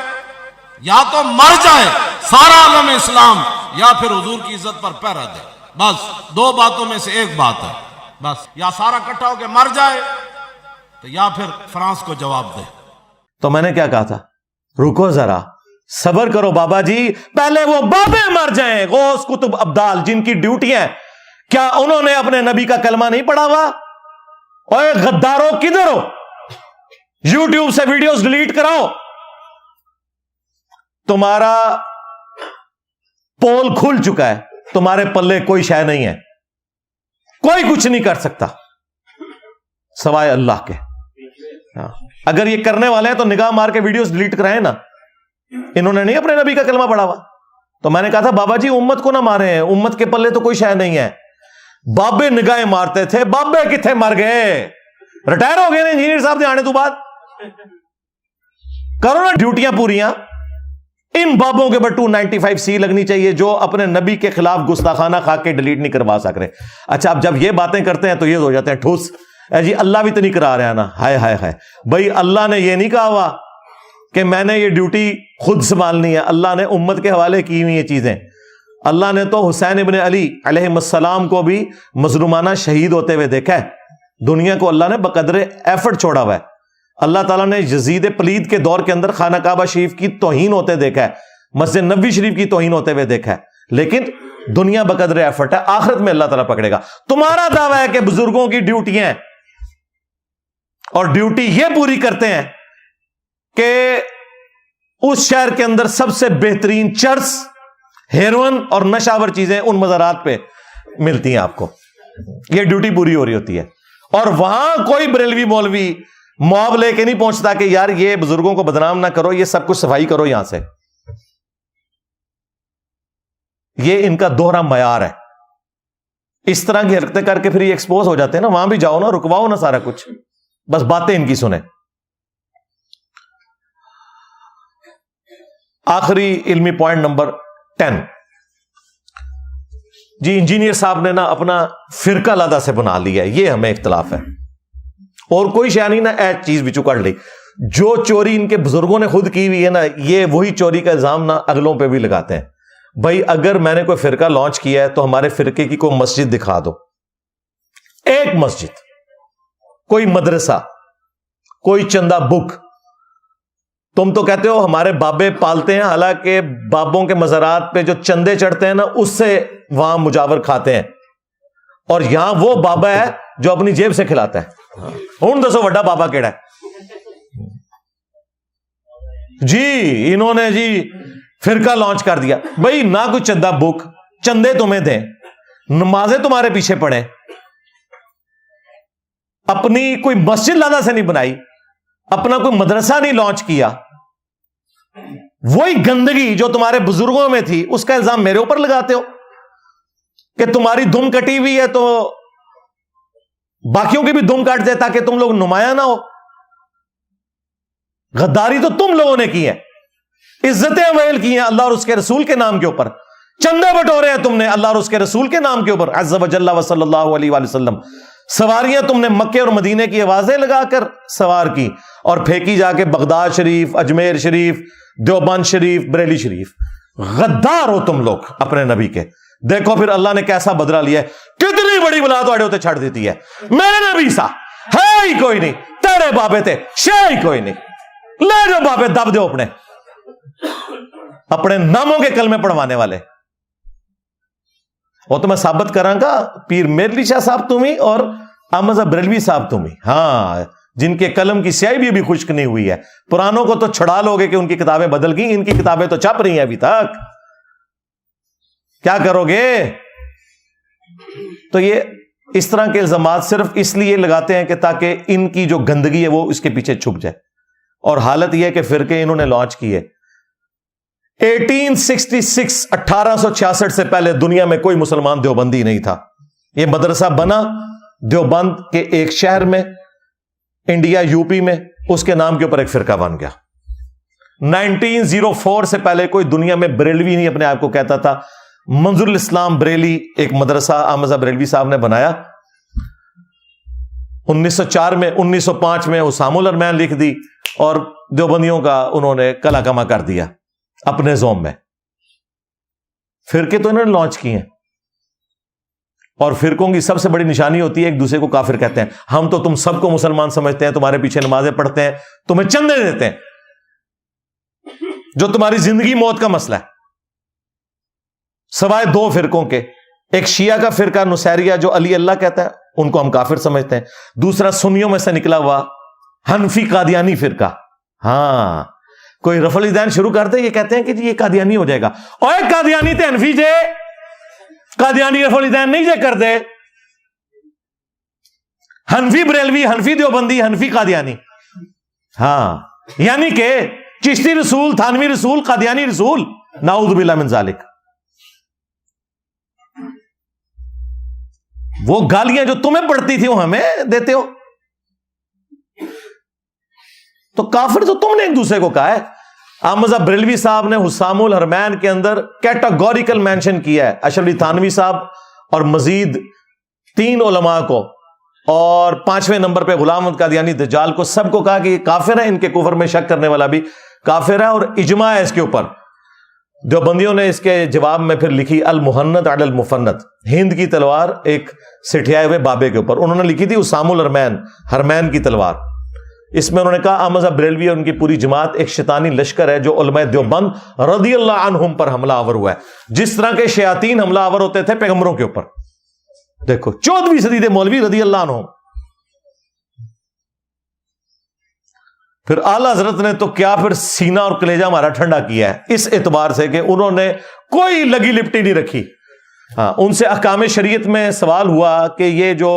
یا تو مر جائے سارا عالم اسلام، یا پھر حضور کی عزت پر پہرا دے. بس دو باتوں میں سے ایک بات ہے. بس یا سارا اکٹھا ہو کے مر جائے، تو یا پھر فرانس کو جواب دے. تو میں نے کیا کہا تھا؟ رکو ذرا، صبر کرو بابا جی، پہلے وہ بابے مر جائیں، غوث کتب ابدال جن کی ڈیوٹی ہے، کیا انہوں نے اپنے نبی کا کلمہ نہیں پڑھا ہوا؟ اوے غدارو کدھر ہو؟ یوٹیوب سے ویڈیوز ڈیلیٹ کراؤ، تمہارا پول کھل چکا ہے، تمہارے پلے کوئی شے نہیں ہے، کوئی کچھ نہیں کر سکتا سوائے اللہ کے. اگر یہ کرنے والے ہیں تو نگاہ مار کے ویڈیوز ڈیلیٹ کرائیں نا. انہوں نے نہیں اپنے نبی کا کلمہ پڑھا ہوا. تو میں نے کہا تھا بابا جی امت کو نہ مارے ہیں، امت کے پلے تو کوئی شے نہیں ہے. بابے نگاہیں مارتے تھے، بابے کتنے مر گئے؟ ریٹائر ہو گئے نا انجینئر صاحب نے آنے تو بعد. کرو نا ڈیوٹیاں پوریاں. ان بابوں کے اوپر 295C لگنی چاہیے جو اپنے نبی کے خلاف گستاخانہ خاکے ڈیلیٹ نہیں کروا سک رہے. اچھا اب جب یہ باتیں کرتے ہیں تو یہ ہو جاتے ہیں ٹھوس، جی اللہ بھی تو نہیں کرا رہا ہے نا. ہائے ہائے ہائے بھائی، اللہ نے یہ نہیں کہا ہوا کہ میں نے یہ ڈیوٹی خود سنبھالنی ہے، اللہ نے امت کے حوالے کی ہوئی یہ چیزیں. اللہ نے تو حسین ابن علی علیہ السلام کو بھی مظلومانہ شہید ہوتے ہوئے دیکھا ہے. دنیا کو اللہ نے بقدر ایفرٹ چھوڑا ہوا ہے. اللہ تعالیٰ نے یزید پلید کے دور کے اندر خانہ کعبہ شریف کی توہین ہوتے دیکھا ہے، مسجد نبوی شریف کی توہین ہوتے ہوئے دیکھا ہے، لیکن دنیا بقدر ایفرٹ ہے. آخرت میں اللہ تعالیٰ پکڑے گا. تمہارا دعویٰ ہے کہ بزرگوں کی ڈیوٹیاں ہیں اور ڈیوٹی یہ پوری کرتے ہیں کہ اس شہر کے اندر سب سے بہترین چرس، ہیروئن اور نشاور چیزیں ان مزارات پہ ملتی ہیں آپ کو. یہ ڈیوٹی پوری ہو رہی ہوتی ہے. اور وہاں کوئی بریلوی مولوی مواب لے کے نہیں پہنچتا کہ یار یہ بزرگوں کو بدنام نہ کرو، یہ سب کچھ صفائی کرو یہاں سے. یہ ان کا دوہرا معیار ہے. اس طرح کی حرکتیں کر کے پھر یہ ایکسپوز ہو جاتے ہیں نا. وہاں بھی جاؤ نا، رکواؤ نا سارا کچھ، بس باتیں ان کی سنیں. آخری علمی پوائنٹ نمبر 10. جی انجینئر صاحب نے نا اپنا فرقہ علیحدہ سے بنا لیا ہے، یہ ہمیں اختلاف ہے. اور کوئی شے نہیں نا ایک چیز بھی چکڑ لی. جو چوری ان کے بزرگوں نے خود کی ہوئی ہے نا، یہ وہی چوری کا الزام نا اگلوں پہ بھی لگاتے ہیں. بھائی اگر میں نے کوئی فرقہ لانچ کیا ہے تو ہمارے فرقے کی کوئی مسجد دکھا دو، ایک مسجد، کوئی مدرسہ، کوئی چندہ بک. تم تو کہتے ہو ہمارے بابے پالتے ہیں، حالانکہ بابوں کے مزارات پہ جو چندے چڑھتے ہیں نا اس سے وہاں مجاور کھاتے ہیں، اور یہاں وہ بابا ہے جو اپنی جیب سے کھلاتا ہے. ہوں دسو وڈا بابا کیڑا ہے؟ جی انہوں نے جی فرقہ لانچ کر دیا. بھائی نہ کوئی چندہ بک، چندے تمہیں دیں، نمازیں تمہارے پیچھے پڑھیں، اپنی کوئی مسجد لادا سے نہیں بنائی، اپنا کوئی مدرسہ نہیں لانچ کیا. وہی گندگی جو تمہارے بزرگوں میں تھی اس کا الزام میرے اوپر لگاتے ہو کہ تمہاری دم کٹی ہوئی ہے تو باقیوں کی بھی دم کاٹ دے تاکہ تم لوگ نمایاں نہ ہو. غداری تو تم لوگوں نے کی ہے، عزتیں اویل کی ہیں اللہ اور اس کے رسول کے نام کے اوپر. چندے بٹورے ہیں تم نے اللہ اور اس کے رسول کے نام کے اوپر، عز وجل و صلی اللہ علیہ وآلہ وسلم. سواریاں تم نے مکے اور مدینے کی آوازیں لگا کر سوار کی اور پھینکی جا کے بغداد شریف، اجمیر شریف، دیوبند شریف، بریلی شریف. غدار ہو تم لوگ اپنے نبی کے. دیکھو پھر اللہ نے کیسا بدلہ لیا ہے. کتنی بڑی بلا تو ہوتے چھڑ دیتی ہے. میرے نبی سا ہے ہی کوئی نہیں، تیرے بابے تھے شے ہی کوئی نہیں، لے جو بابے دب دو اپنے ناموں کے کلمے پڑھوانے والے. وہ تو میں ثابت کراں گا پیر میرلی شاہ صاحب تمہیں اور احمد بریلوی صاحب تمہیں، ہاں جن کے قلم کی سیاہی بھی ابھی خشک نہیں ہوئی ہے. پرانوں کو تو چھڑا لوگے کہ ان کی کتابیں بدل گئی، ان کی کتابیں تو چھپ رہی ہیں ابھی تک. کیا کرو گے؟ تو یہ اس طرح کے الزامات صرف اس لیے لگاتے ہیں کہ تاکہ ان کی جو گندگی ہے وہ اس کے پیچھے چھپ جائے. اور حالت یہ ہے کہ فرقے انہوں نے لانچ کیے. 1866 سے پہلے دنیا میں کوئی مسلمان دیوبندی نہیں تھا. یہ مدرسہ بنا دیوبند کے ایک شہر میں، انڈیا یو پی میں، اس کے نام کے اوپر ایک فرقہ بن گیا. 1904 سے پہلے کوئی دنیا میں بریلوی نہیں اپنے آپ کو کہتا تھا. منظور الاسلام بریلی ایک مدرسہ احمد بریلوی صاحب نے بنایا. 1905 میں حسام الرحمن لکھ دی اور دیوبندیوں کا انہوں نے کلا کما کر دیا اپنے زوم میں. فرقے تو انہوں نے لانچ کیے ہیں اور فرقوں کی سب سے بڑی نشانی ہوتی ہے ایک دوسرے کو کافر کہتے ہیں. ہم تو تم سب کو مسلمان سمجھتے ہیں, تمہارے پیچھے نمازیں پڑھتے ہیں, تمہیں چندے دیتے ہیں, جو تمہاری زندگی موت کا مسئلہ ہے, سوائے دو فرقوں کے. ایک شیعہ کا فرقہ نصیریہ جو علی اللہ کہتا ہے, ان کو ہم کافر سمجھتے ہیں. دوسرا سنیوں میں سے نکلا ہوا حنفی قادیانی فرقہ. ہاں, کوئی رفع الدین شروع کرتے یہ کہتے ہیں کہ جی یہ قادیانی ہو جائے گا. اوے قادیانی تے حنفی جے, قادیانی رفع الدین نہیں جے کر دے. حنفی بریلوی, حنفی دیوبندی, حنفی قادیانی. ہاں, یعنی کہ چشتی رسول, تھانوی رسول, قادیانی رسول, نعوذ باللہ من ذالک. وہ گالیاں جو تمہیں پڑتی تھی وہ ہمیں دیتے ہو. تو کافر تو تم نے ایک دوسرے کو کہا ہے. احمد بریلوی صاحب نے حسام الحرمین کے اندر کیٹاگوریکل مینشن کیا ہے اشرف علی تھانوی صاحب اور مزید 3 علماء کو, اور 5ویں نمبر پہ غلام احمد قادیانی دجال کو, سب کو کہا کہ یہ کافر ہے, ان کے کفر میں شک کرنے والا بھی کافر ہے, اور اجماع ہے اس کے اوپر. دیوبندیوں نے اس کے جواب میں پھر لکھی المحنت علی المفنت, ہند کی تلوار ایک سٹھیائے ہوئے بابے کے اوپر. انہوں نے لکھی تھی حسام الحرمین, حرمین کی تلوار. اس میں انہوں نے کہا احمد بریلوی اور ان کی پوری جماعت ایک شیطانی لشکر ہے جو علماء دیوبند رضی اللہ عنہم پر حملہ آور ہوا ہے, جس طرح کے شیاطین حملہ آور ہوتے تھے پیغمبروں کے اوپر. دیکھو 14ویں صدی کے مولوی رضی اللہ عنہ. پھر اعلیٰ حضرت نے تو کیا پھر سینہ اور کلیجہ ہمارا ٹھنڈا کیا ہے اس اعتبار سے کہ انہوں نے کوئی لگی لپٹی نہیں رکھی. ہاں, ان سے احکام شریعت میں سوال ہوا کہ یہ جو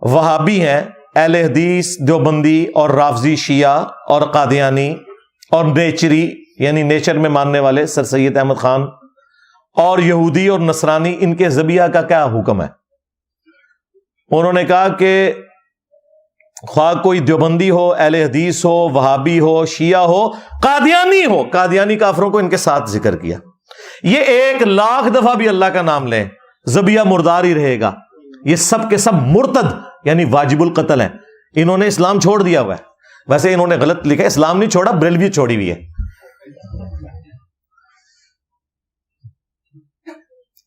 وہابی ہیں, اہل حدیث دیوبندی اور رافضی شیعہ اور قادیانی اور نیچری یعنی نیچر میں ماننے والے سر سید احمد خان اور یہودی اور نصرانی, ان کے ذبیحہ کا کیا حکم ہے؟ انہوں نے کہا کہ خواہ کوئی دیوبندی ہو, اہل حدیث ہو, وہابی ہو, شیعہ ہو, قادیانی ہو, قادیانی کافروں کو ان کے ساتھ ذکر کیا. یہ 1,00,000 دفعہ بھی اللہ کا نام لیں ذبیحہ مردار ہی رہے گا. یہ سب کے سب مرتد یعنی واجب القتل ہیں. انہوں نے اسلام چھوڑ دیا ہوا ہے. ویسے انہوں نے غلط لکھا ہے, اسلام نہیں چھوڑا, بریلوی چھوڑی ہوئی ہے.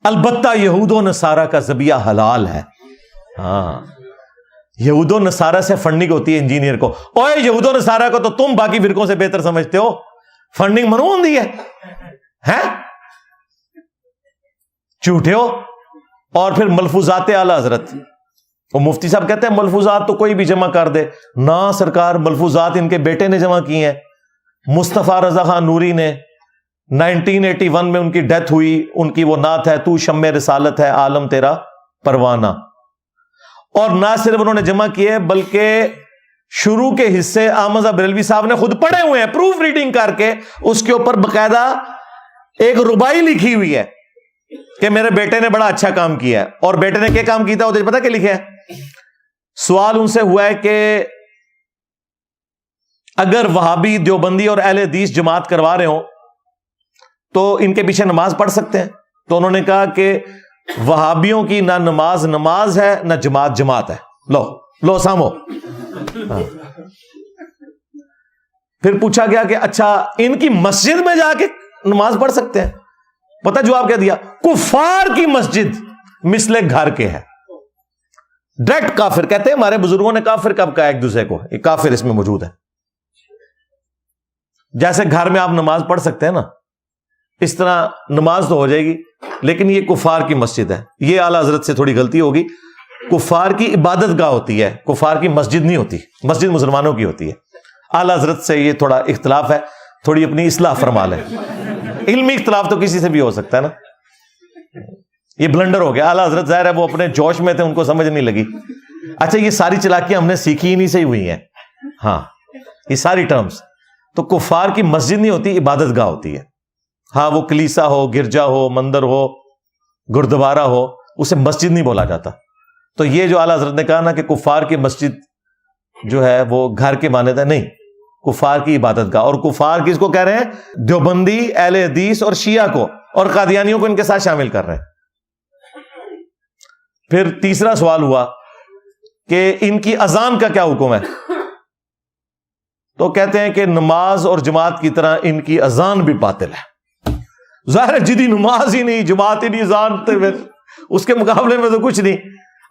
البتہ یہود و نصارہ کا ذبیحہ حلال ہے. ہاں, یہود و نصارہ سے فنڈنگ ہوتی ہے انجینئر کو. اوے یہود و نصارہ کو تو تم باقی فرقوں سے بہتر سمجھتے ہو, فنڈنگ منو ہوندی ہے, جھوٹے ہو. اور پھر ملفوظات اعلی حضرت, وہ مفتی صاحب کہتے ہیں ملفوظات تو کوئی بھی جمع کر دے. نہ سرکار, ملفوظات ان کے بیٹے نے جمع کی ہیں, مصطفیٰ رضا خان نوری نے. 1981 میں ان کی ڈیتھ ہوئی. ان کی وہ نعت ہے تو شمع رسالت ہے عالم تیرا پروانہ. اور نہ صرف انہوں نے جمع کیے بلکہ شروع کے حصے احمد بریلوی صاحب نے خود پڑھے ہوئے ہیں, پروف ریڈنگ کر کے. اس کے اوپر باقاعدہ ایک ربائی لکھی ہوئی ہے کہ میرے بیٹے نے بڑا اچھا کام کیا ہے. اور بیٹے نے کیا کام کیا تھا پتا کیا لکھا ہے؟ سوال ان سے ہوا ہے کہ اگر وہابی دیوبندی اور اہل حدیث جماعت کروا رہے ہوں تو ان کے پیچھے نماز پڑھ سکتے ہیں؟ تو انہوں نے کہا کہ وہابیوں کی نہ نماز نماز ہے نہ جماعت جماعت ہے. لو سامو. پھر پوچھا گیا کہ اچھا ان کی مسجد میں جا کے نماز پڑھ سکتے ہیں؟ پتہ جواب کیا دیا؟ کفار کی مسجد مثل گھر کے ہے. ڈائریکٹ کافر کہتے ہیں. ہمارے بزرگوں نے کافر کب کہا ایک دوسرے کو؟ ایک کافر اس میں موجود ہے. جیسے گھر میں آپ نماز پڑھ سکتے ہیں نا, اس طرح نماز تو ہو جائے گی, لیکن یہ کفار کی مسجد ہے. یہ اعلیٰ حضرت سے تھوڑی غلطی ہوگی. کفار کی عبادت گاہ ہوتی ہے, کفار کی مسجد نہیں ہوتی. مسجد مسلمانوں کی ہوتی ہے. اعلیٰ حضرت سے یہ تھوڑا اختلاف ہے, تھوڑی اپنی اصلاح فرما لیں. علمی اختلاف تو کسی سے بھی ہو سکتا ہے نا. یہ بلنڈر ہو گیا. اعلیٰ حضرت ظاہر ہے وہ اپنے جوش میں تھے, ان کو سمجھ نہیں لگی. اچھا یہ ساری چلاکیاں ہم نے سیکھی ہی نہیں سے ہوئی ہیں. ہاں یہ ساری ٹرمز. تو کفار کی مسجد نہیں ہوتی, عبادت گاہ ہوتی ہے. ہاں وہ کلیسا ہو, گرجا ہو, مندر ہو, گردوارا ہو, اسے مسجد نہیں بولا جاتا. تو یہ جو اعلیٰ حضرت نے کہا نا کہ کفار کی مسجد جو ہے وہ گھر کے مانند ہے, نہیں, کفار کی عبادت گاہ. اور کفار کس کو کہہ رہے ہیں؟ دیوبندی, اہل حدیث اور شیعہ کو, اور قادیانیوں کو ان کے ساتھ شامل کر رہے ہیں. پھر تیسرا سوال ہوا کہ ان کی اذان کا کیا حکم ہے؟ تو کہتے ہیں کہ نماز اور جماعت کی طرح ان کی اذان بھی باطل ہے. ظاہر ہے جدی نماز ہی نہیں, جماعت ہی نہیں, اذان اس کے مقابلے میں تو کچھ نہیں.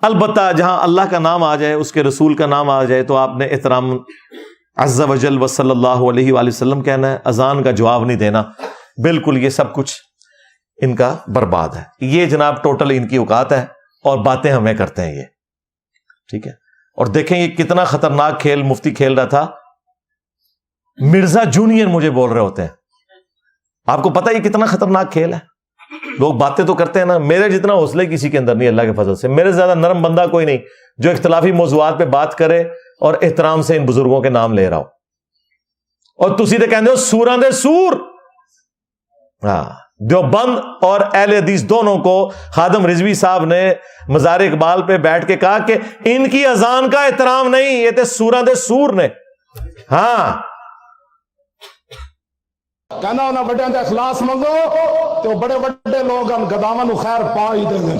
البتہ جہاں اللہ کا نام آ جائے, اس کے رسول کا نام آ جائے, تو آپ نے احترام عز و جل و صلی اللہ علیہ وآلہ وسلم کہنا ہے, اذان کا جواب نہیں دینا. بالکل یہ سب کچھ ان کا برباد ہے. یہ جناب ٹوٹل ان کی اوقات ہے اور باتیں ہمیں کرتے ہیں یہ, ٹھیک ہے. اور دیکھیں یہ کتنا خطرناک کھیل مفتی کھیل رہا تھا. مرزا جونیئر مجھے بول رہے ہوتے ہیں. آپ کو پتہ یہ کتنا خطرناک کھیل ہے. لوگ باتیں تو کرتے ہیں نا, میرے جتنا حوصلے کسی کے اندر نہیں اللہ کے فضل سے. میرے سے زیادہ نرم بندہ کوئی نہیں جو اختلافی موضوعات پہ بات کرے اور احترام سے ان بزرگوں کے نام لے رہا ہو. اور تسی تے کہندے ہو سوراں دے سور. ہاں, دیوبند اور اہل حدیث دونوں کو خادم رضوی صاحب نے مزار اقبال پہ بیٹھ کے کہا کہ ان کی اذان کا احترام نہیں, یہ تے سوراں دے سور نے. ہاں, کہنا انہیں بڑے دے اخلاص منگو تو بڑے بڑے لوگ گداواں نو خیر پا ہی دیں گے.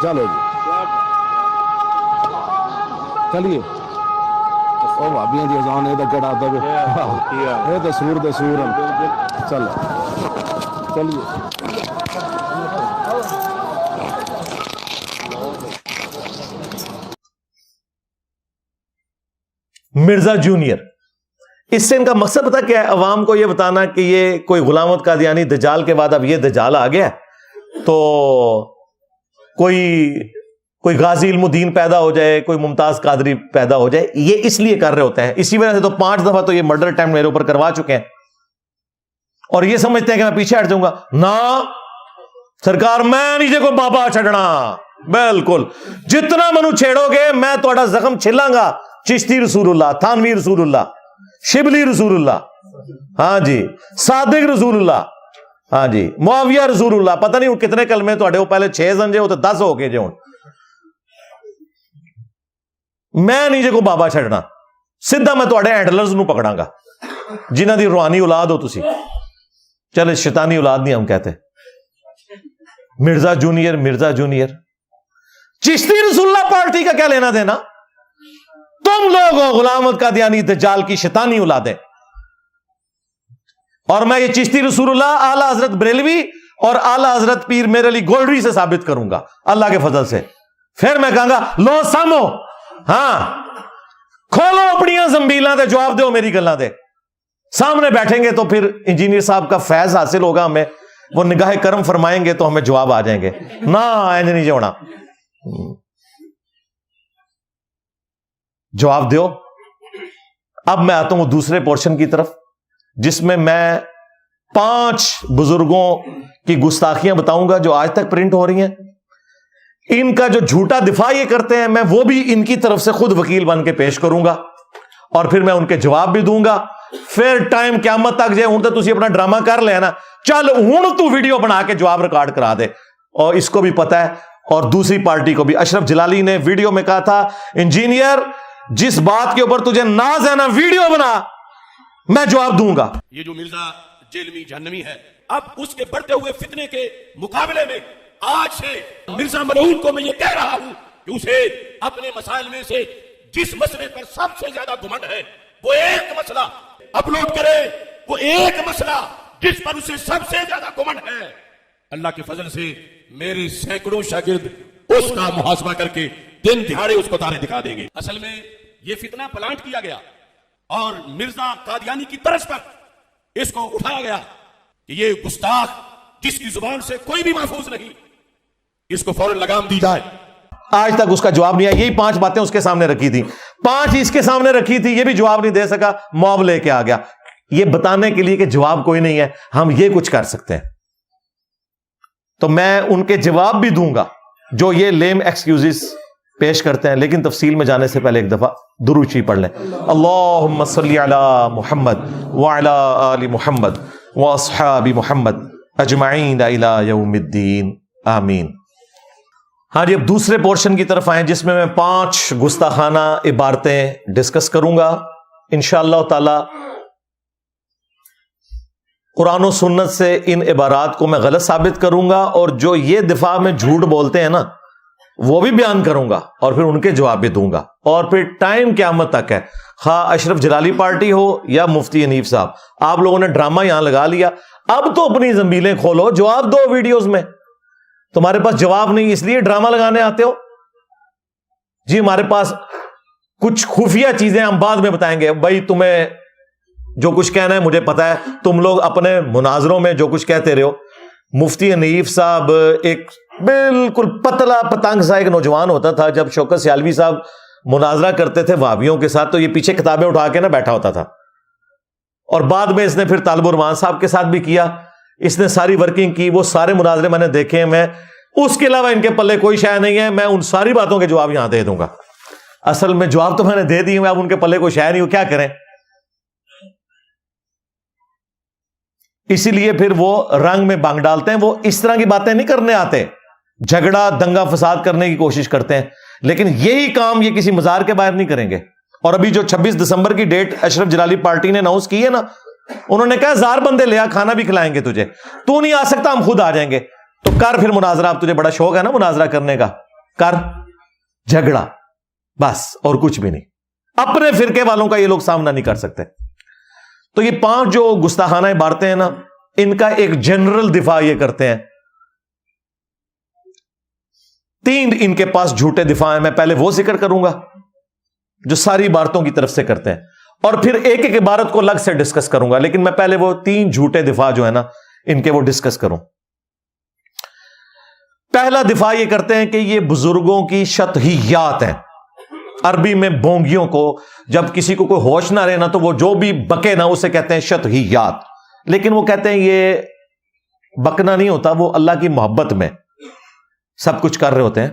چلو جی چلیے. او بھابیاں دی اذان اے تے گڑا دے اے تے سور دے سور چل چلیے. مرزا جونیئر, اس سے ان کا مقصد پتا کیا ہے؟ عوام کو یہ بتانا کہ یہ کوئی غلامت قادیانی دجال کے بعد اب یہ دجال آ گیا تو کوئی غازی علم الدین پیدا ہو جائے, کوئی ممتاز قادری پیدا ہو جائے. یہ اس لیے کر رہے ہوتے ہیں. اسی وجہ سے تو 5 دفعہ تو یہ مرڈر اٹیمپٹ میرے اوپر کروا چکے ہیں اور یہ سمجھتے ہیں کہ میں پیچھے ہٹ جاؤں گا. نہ سرکار, میں نہیں جے کو بابا چھڑنا. بالکل جتنا منو چھیڑو گے میں تھوڑا زخم چھلاں گا. چشتی رسول اللہ, تھانوی رسول اللہ, شبلی رسول اللہ, ہاں جی, صادق رسول اللہ, ہاں جی, معاویہ رسول اللہ. پتہ نہیں کتنے کلمے تھوڑے وہ پہلے 6 سمجھے ہو تو 10 ہو گئے جے ہوں. میں نہیں جے کو بابا چھڑنا. سیدھا میں تھوڑے ہینڈلرز نو پکڑاں گا جنہاں دی روحانی اولاد ہو تسی. چلے شیطانی اولاد نہیں ہم کہتے. مرزا جونیئر, مرزا جونیئر, چشتی رسول اللہ پارٹی کا کیا لینا دینا؟ تم لوگ ہو غلامت قادیانی دجال کی شیطانی اولادیں. اور میں یہ چشتی رسول اللہ اعلی حضرت بریلوی اور اعلی حضرت پیر میر علی گولڈری سے ثابت کروں گا اللہ کے فضل سے. پھر میں کہوں گا لو سامو, ہاں کھولو اپنی زنبیلاں دے, جواب دو میری گلاں دے. سامنے بیٹھیں گے تو پھر انجینئر صاحب کا فیض حاصل ہوگا ہمیں, وہ نگاہ کرم فرمائیں گے تو ہمیں جواب آ جائیں گے. نہ اینج نہیں ہونا. جواب دیو. اب میں آتا ہوں دوسرے پورشن کی طرف جس میں 5 بزرگوں کی گستاخیاں بتاؤں گا جو آج تک پرنٹ ہو رہی ہیں. ان کا جو جھوٹا دفاع یہ کرتے ہیں میں وہ بھی ان کی طرف سے خود وکیل بن کے پیش کروں گا اور پھر میں ان کے جواب بھی دوں گا. پھر ٹائم قیامت تک جائے ہوں تو تسی اپنا ڈرامہ کر لینا, چل ہوں تو ویڈیو بنا کے جواب ریکارڈ کرا دے. اور اس کو بھی پتا ہے اور دوسری پارٹی کو بھی. اشرف جلالی نے ویڈیو میں کہا تھا انجینئر جس بات کے اوپر تجھے ناز ہے نا ویڈیو بنا, میں جواب دوں گا. یہ جو مرزا جیلمی جہنمی ہے, اب اس کے بڑھتے ہوئے فتنے کے مقابلے میں آج سے مرزا ملعون کو میں یہ کہہ رہا ہوں کہ اسے اپنے مسائل میں سے جس مسئلے پر سب سے زیادہ گھمنڈ ہے وہ ایک مسئلہ اپلوڈ کرے, وہ ایک مسئلہ جس پر اسے سب سے زیادہ گھمنڈ ہے. اللہ کے فضل سے میرے سینکڑوں شاگرد اس کا محاسبہ کر کے دن دہاڑے اس کو تارے دکھا دیں گے. اصل میں یہ فتنہ پلانٹ کیا گیا اور مرزا قادیانی کی طرز پر اس کو اٹھایا گیا کہ یہ گستاخ جس کی زبان سے کوئی بھی محفوظ نہیں, اس کو فوراً لگام دی جائے. آج تک اس کا جواب نہیں آیا. یہی 5 باتیں اس کے سامنے رکھی تھی, 5 اس کے سامنے رکھی تھی, یہ بھی جواب نہیں دے سکا. موب لے کے آ گیا یہ بتانے کے لیے کہ جواب کوئی نہیں ہے, ہم یہ کچھ کر سکتے ہیں. تو میں ان کے جواب بھی دوں گا جو یہ لیم ایکسکیوزز پیش کرتے ہیں. لیکن تفصیل میں جانے سے پہلے ایک دفعہ درود شریف پڑھ لیں. اللہم صلی علی محمد وعلی آل محمد واصحاب محمد اجمعین الی یوم الدین, آمین. ہاں جی, اب دوسرے پورشن کی طرف آئیں جس میں 5 گستاخانہ عبارتیں ڈسکس کروں گا انشاءاللہ تعالی. قرآن و سنت سے ان عبارات کو میں غلط ثابت کروں گا اور جو یہ دفاع میں جھوٹ بولتے ہیں نا وہ بھی بیان کروں گا اور پھر ان کے جواب بھی دوں گا. اور پھر ٹائم قیامت تک ہے, خواہ اشرف جلالی پارٹی ہو یا مفتی حنیف صاحب, آپ لوگوں نے ڈرامہ یہاں لگا لیا, اب تو اپنی زنبیلیں کھولو, جواب دو ویڈیوز میں. تمہارے پاس جواب نہیں اس لیے ڈرامہ لگانے آتے ہو؟ جی ہمارے پاس کچھ خفیہ چیزیں ہم بعد میں بتائیں گے. بھائی تمہیں جو کچھ کہنا ہے مجھے پتا ہے, تم لوگ اپنے مناظروں میں جو کچھ کہتے رہے ہو. مفتی حنیف صاحب ایک بالکل پتلا پتنگ سا ایک نوجوان ہوتا تھا. جب شوکت سیالوی صاحب مناظرہ کرتے تھے وہابیوں کے ساتھ تو یہ پیچھے کتابیں اٹھا کے نہ بیٹھا ہوتا تھا. اور بعد میں اس نے پھر طالب الرحمان صاحب کے ساتھ بھی کیا. اس نے ساری ورکنگ کی. وہ سارے مناظرے میں نے دیکھے ہیں. میں اس کے علاوہ ان کے پلے کوئی شے نہیں ہے. میں ان ساری باتوں کے جواب یہاں دے دوں گا. اصل میں جواب تو میں نے دے دی ہوں, اب ان کے پلے کوئی شے نہیں ہو, کیا کریں. اسی لیے پھر وہ رنگ میں بانگ ڈالتے ہیں. وہ اس طرح کی باتیں نہیں کرنے آتے, جھگڑا دنگا فساد کرنے کی کوشش کرتے ہیں. لیکن یہی کام یہ کسی مزار کے باہر نہیں کریں گے. اور ابھی جو 26 دسمبر کی ڈیٹ اشرف جلالی پارٹی نے اناؤنس کی ہے نا, انہوں نے کہا 1000 بندے لیا, کھانا بھی کھلائیں گے تجھے, تو نہیں آ سکتا ہم خود آ جائیں گے. تو کر پھر مناظرہ, اب تجھے بڑا شوق ہے نا مناظرہ کرنے کا, کر جھگڑا بس, اور کچھ بھی نہیں. اپنے فرقے والوں کا یہ لوگ سامنا نہیں کر سکتے. تو یہ 5 جو گستاخانہ عبارتیں ہیں نا, ان کا ایک جنرل دفاع یہ کرتے ہیں. 3 ان کے پاس جھوٹے دفاع ہیں. میں پہلے وہ ذکر کروں گا جو ساری عبارتوں کی طرف سے کرتے ہیں, اور پھر ایک ایک عبارت کو الگ سے ڈسکس کروں گا. لیکن میں پہلے وہ 3 جھوٹے دفاع جو ہے نا ان کے وہ ڈسکس کروں. پہلا دفاع یہ کرتے ہیں کہ یہ بزرگوں کی شطحیات ہیں. عربی میں بونگیوں کو, جب کسی کو کوئی ہوش نہ رہے نا تو وہ جو بھی بکے نا اسے کہتے ہیں شطحیات. لیکن وہ کہتے ہیں یہ بکنا نہیں ہوتا, وہ اللہ کی محبت میں سب کچھ کر رہے ہوتے ہیں.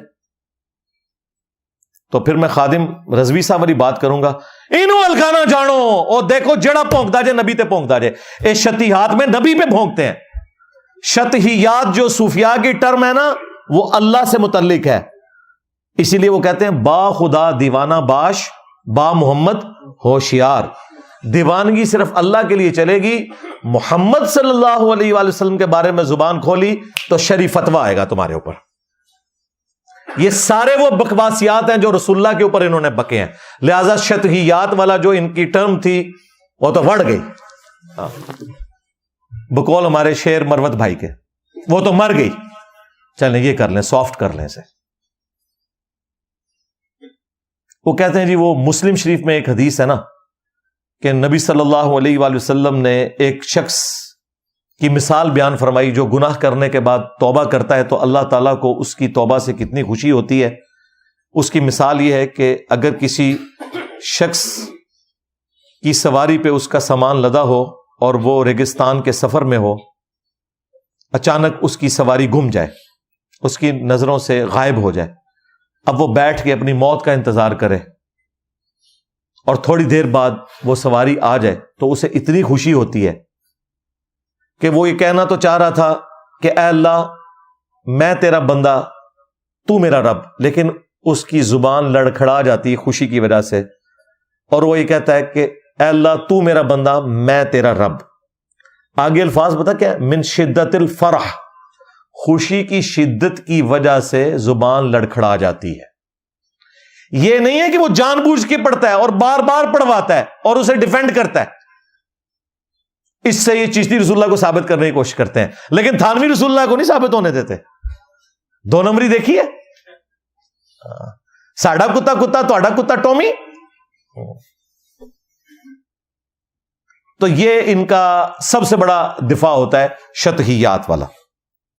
تو پھر میں خادم رضوی صاحب والی بات کروں گا. انہوں الکانا جانو اور دیکھو جڑا پونکتا جائے نبی تے پونکتا جائے. اے شطحیات میں نبی پہ بھونکتے ہیں. شطحیات جو صوفیاء کی ٹرم ہے نا وہ اللہ سے متعلق ہے. اسی لیے وہ کہتے ہیں با خدا دیوانہ باش, با محمد ہوشیار. دیوانگی صرف اللہ کے لیے چلے گی. محمد صلی اللہ علیہ وآلہ وسلم کے بارے میں زبان کھولی تو شرعی فتویٰ آئے گا تمہارے اوپر. یہ سارے وہ بکواسیات ہیں جو رسول اللہ کے اوپر انہوں نے بکے ہیں. لہذا شطحیات والا جو ان کی ٹرم تھی وہ تو بڑھ گئی, بقول ہمارے شیر مروت بھائی کے, وہ تو مر گئی. چلیں یہ کر لیں, سافٹ کر لیں اسے. وہ کہتے ہیں جی وہ مسلم شریف میں ایک حدیث ہے نا کہ نبی صلی اللہ علیہ وآلہ وسلم نے ایک شخص کی مثال بیان فرمائی جو گناہ کرنے کے بعد توبہ کرتا ہے تو اللہ تعالیٰ کو اس کی توبہ سے کتنی خوشی ہوتی ہے. اس کی مثال یہ ہے کہ اگر کسی شخص کی سواری پہ اس کا سامان لدا ہو اور وہ ریگستان کے سفر میں ہو, اچانک اس کی سواری گم جائے, اس کی نظروں سے غائب ہو جائے. اب وہ بیٹھ کے اپنی موت کا انتظار کرے اور تھوڑی دیر بعد وہ سواری آ جائے تو اسے اتنی خوشی ہوتی ہے کہ وہ یہ کہنا تو چاہ رہا تھا کہ اے اللہ میں تیرا بندہ تو میرا رب, لیکن اس کی زبان لڑکھڑا جاتی ہے خوشی کی وجہ سے, اور وہ یہ کہتا ہے کہ اے اللہ تو میرا بندہ میں تیرا رب. آگے الفاظ بتا کیا, من شدت الفرح, خوشی کی شدت کی وجہ سے زبان لڑکھڑا جاتی ہے. یہ نہیں ہے کہ وہ جان بوجھ کے پڑھتا ہے اور بار بار پڑھواتا ہے اور اسے ڈیفینڈ کرتا ہے. اس سے یہ چشتی رسول اللہ کو ثابت کرنے کی کوشش کرتے ہیں, لیکن تھانوی رسول اللہ کو نہیں ثابت ہونے دیتے. 2 نمبری دیکھیے, ساڈا کتا کتا تہاڈا کتا ٹومی. تو یہ ان کا سب سے بڑا دفاع ہوتا ہے شطحیات والا.